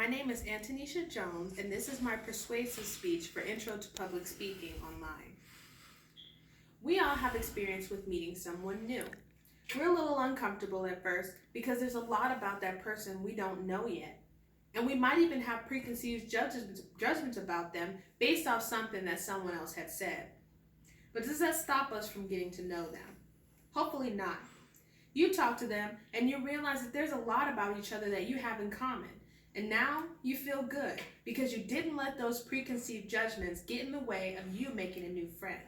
My name is Antonisha Jones, and this is my persuasive speech for Intro to Public Speaking Online. We all have experience with meeting someone new. We're a little uncomfortable at first because there's a lot about that person we don't know yet. And we might even have preconceived judgments about them based off something that someone else had said. But does that stop us from getting to know them? Hopefully not. You talk to them and you realize that there's a lot about each other that you have in common. And now you feel good because you didn't let those preconceived judgments get in the way of you making a new friend.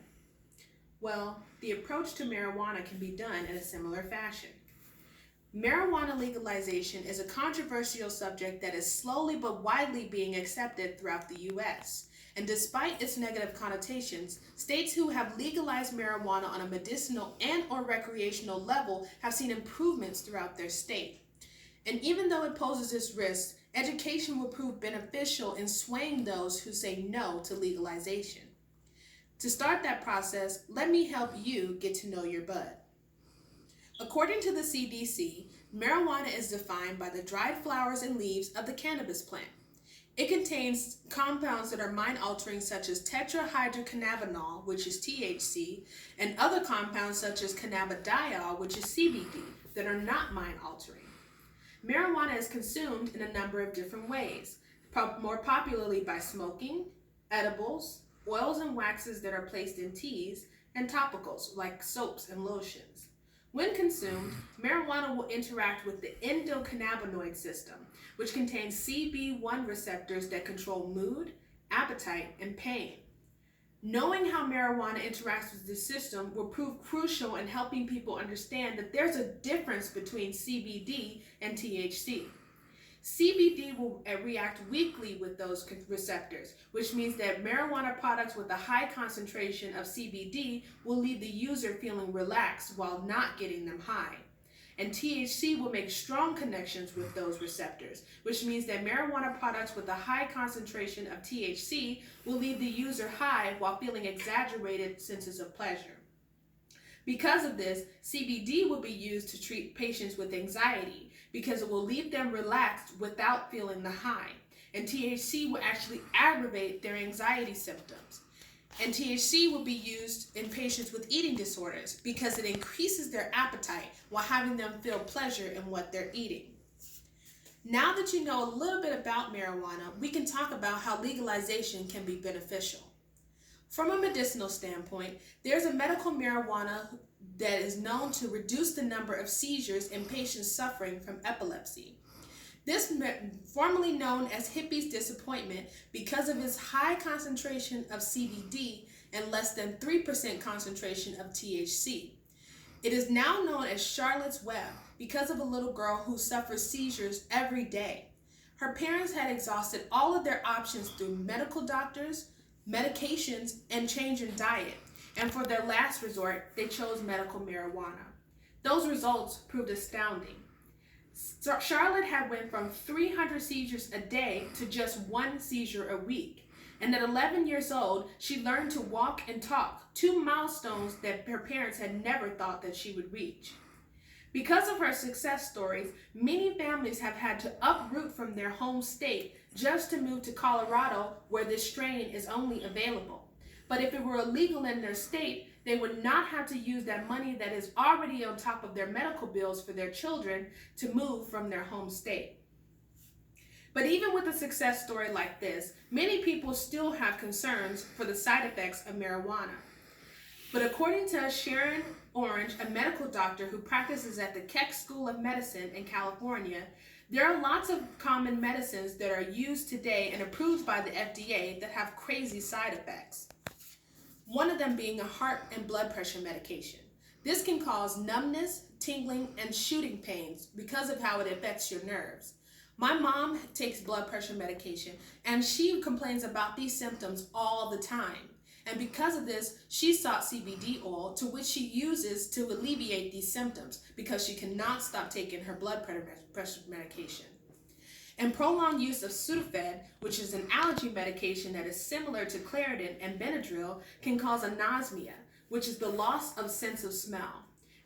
Well, the approach to marijuana can be done in a similar fashion. Marijuana legalization is a controversial subject that is slowly but widely being accepted throughout the U.S. And despite its negative connotations, states who have legalized marijuana on a medicinal and/or recreational level have seen improvements throughout their state. And even though it poses its risks, education will prove beneficial in swaying those who say no to legalization. To start that process, let me help you get to know your bud. According to the CDC, marijuana is defined by the dried flowers and leaves of the cannabis plant. It contains compounds that are mind-altering such as tetrahydrocannabinol, which is THC, and other compounds such as cannabidiol, which is CBD, that are not mind-altering. Marijuana is consumed in a number of different ways, more popularly by smoking, edibles, oils and waxes that are placed in teas, and topicals like soaps and lotions. When consumed, marijuana will interact with the endocannabinoid system, which contains CB1 receptors that control mood, appetite, and pain. Knowing how marijuana interacts with this system will prove crucial in helping people understand that there's a difference between CBD and THC. CBD will react weakly with those receptors, which means that marijuana products with a high concentration of CBD will leave the user feeling relaxed while not getting them high. And THC will make strong connections with those receptors, which means that marijuana products with a high concentration of THC will leave the user high while feeling exaggerated senses of pleasure. Because of this, CBD will be used to treat patients with anxiety because it will leave them relaxed without feeling the high. And THC will actually aggravate their anxiety symptoms. And THC will be used in patients with eating disorders because it increases their appetite while having them feel pleasure in what they're eating. Now that you know a little bit about marijuana, we can talk about how legalization can be beneficial. From a medicinal standpoint, there's a medical marijuana that is known to reduce the number of seizures in patients suffering from epilepsy. This, formerly known as hippie's disappointment, because of its high concentration of CBD and less than 3% concentration of THC. It is now known as Charlotte's Web because of a little girl who suffers seizures every day. Her parents had exhausted all of their options through medical doctors, medications, and change in diet. And for their last resort, they chose medical marijuana. Those results proved astounding. So Charlotte had went from 300 seizures a day to just 1 seizure a week. And at 11 years old, she learned to walk and talk, 2 milestones that her parents had never thought that she would reach. Because of her success stories, many families have had to uproot from their home state just to move to Colorado, where this strain is only available. But if it were illegal in their state, they would not have to use that money that is already on top of their medical bills for their children to move from their home state. But even with a success story like this, many people still have concerns for the side effects of marijuana. But according to Sharon Orange, a medical doctor who practices at the Keck School of Medicine in California, there are lots of common medicines that are used today and approved by the FDA that have crazy side effects. One of them being a heart and blood pressure medication. This can cause numbness, tingling, and shooting pains because of how it affects your nerves. My mom takes blood pressure medication, and she complains about these symptoms all the time. And because of this, she sought CBD oil, to which she uses to alleviate these symptoms because she cannot stop taking her blood pressure medication. And prolonged use of Sudafed, which is an allergy medication that is similar to Claritin and Benadryl, can cause anosmia, which is the loss of sense of smell.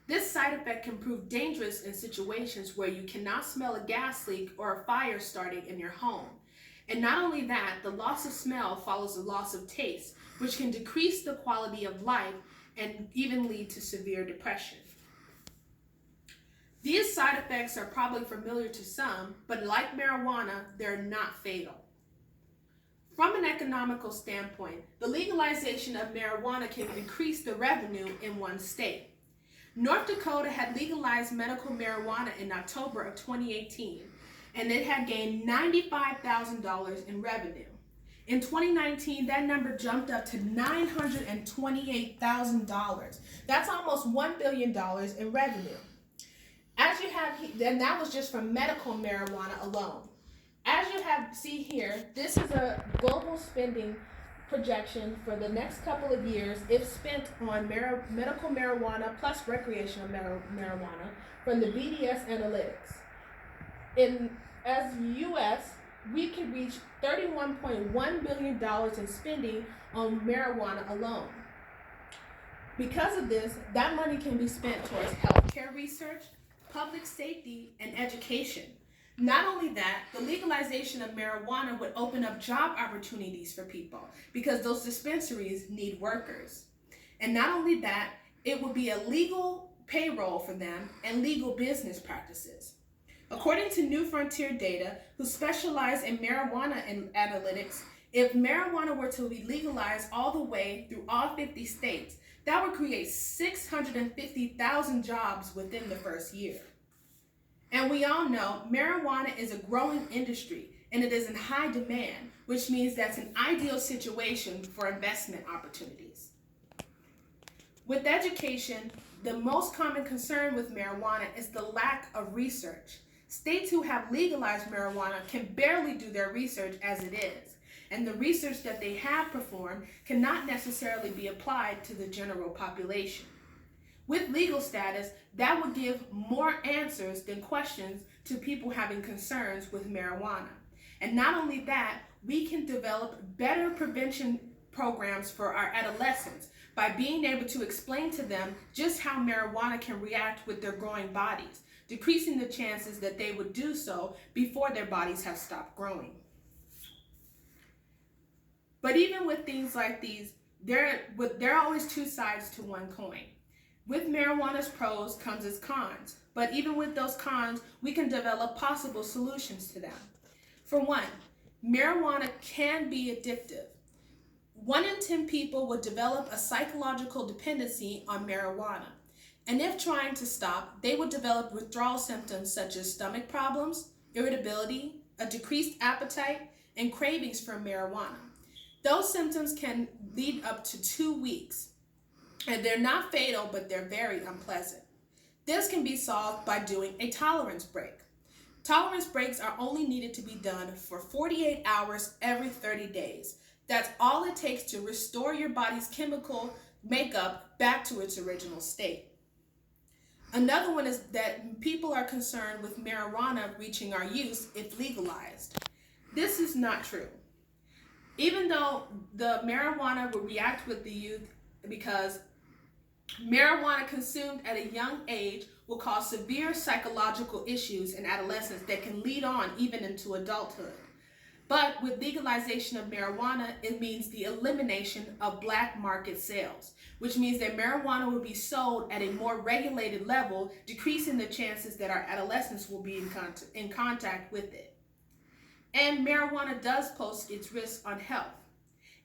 This side effect can prove dangerous in situations where you cannot smell a gas leak or a fire starting in your home. And not only that, the loss of smell follows the loss of taste, which can decrease the quality of life and even lead to severe depression. These side effects are probably familiar to some, but like marijuana, they're not fatal. From an economical standpoint, the legalization of marijuana can increase the revenue in one state. North Dakota had legalized medical marijuana in October of 2018, and it had gained $95,000 in revenue. In 2019, that number jumped up to $928,000. That's almost $1 billion in revenue. As you have, and that was just from medical marijuana alone. As you see here, this is a global spending projection for the next couple of years if spent on medical marijuana plus recreational marijuana from the BDS Analytics. As U.S., we could reach $31.1 billion in spending on marijuana alone. Because of this, that money can be spent towards healthcare research, public safety, and education. Not only that, the legalization of marijuana would open up job opportunities for people because those dispensaries need workers. And not only that, it would be a legal payroll for them and legal business practices. According to New Frontier Data, who specialize in marijuana analytics, if marijuana were to be legalized all the way through all 50 states, that would create 650,000 jobs within the first year. And we all know marijuana is a growing industry and it is in high demand, which means that's an ideal situation for investment opportunities. With education, the most common concern with marijuana is the lack of research. States who have legalized marijuana can barely do their research as it is, and the research that they have performed cannot necessarily be applied to the general population. With legal status, that would give more answers than questions to people having concerns with marijuana. And not only that, we can develop better prevention programs for our adolescents by being able to explain to them just how marijuana can react with their growing bodies, decreasing the chances that they would do so before their bodies have stopped growing. But even with things like these, there are always two sides to one coin. With marijuana's pros comes its cons, but even with those cons, we can develop possible solutions to them. For one, marijuana can be addictive. 1 in 10 people will develop a psychological dependency on marijuana, and if trying to stop, they will develop withdrawal symptoms such as stomach problems, irritability, a decreased appetite, and cravings for marijuana. Those symptoms can lead up to 2 weeks. And they're not fatal, but they're very unpleasant. This can be solved by doing a tolerance break. Tolerance breaks are only needed to be done for 48 hours every 30 days. That's all it takes to restore your body's chemical makeup back to its original state. Another one is that people are concerned with marijuana reaching our use if legalized. This is not true. Even though the marijuana will react with the youth because marijuana consumed at a young age will cause severe psychological issues in adolescence that can lead on even into adulthood. But with legalization of marijuana, it means the elimination of black market sales, which means that marijuana will be sold at a more regulated level, decreasing the chances that our adolescents will be in contact with it. And marijuana does pose its risks on health.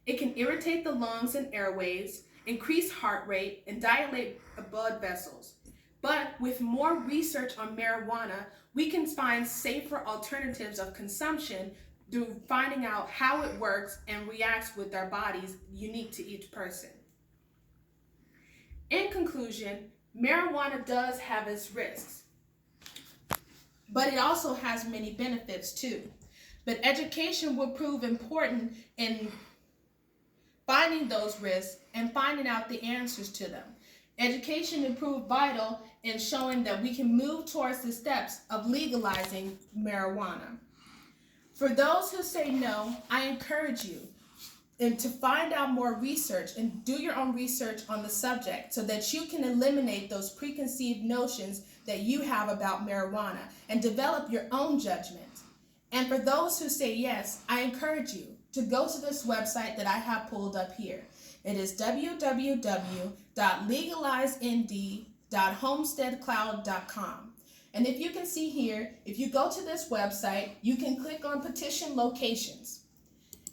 It can irritate the lungs and airways, increase heart rate, and dilate blood vessels. But with more research on marijuana, we can find safer alternatives of consumption through finding out how it works and reacts with our bodies unique to each person. In conclusion, marijuana does have its risks, but it also has many benefits too. But education will prove important in finding those risks and finding out the answers to them. Education will prove vital in showing that we can move towards the steps of legalizing marijuana. For those who say no, I encourage you. and to find out more research and do your own research on the subject so that you can eliminate those preconceived notions that you have about marijuana and develop your own judgment. And for those who say yes, I encourage you to go to this website that I have pulled up here. It is www.legalizend.homesteadcloud.com. And if you can see here, if you go to this website, you can click on petition locations.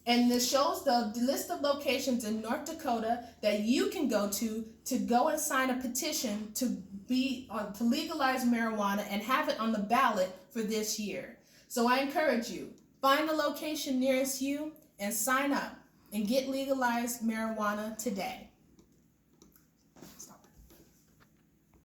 And this shows the list of locations in North Dakota that you can go to go and sign a petition to legalize marijuana and have it on the ballot for this year. So I encourage you, find the location nearest you and sign up and get legalized marijuana today.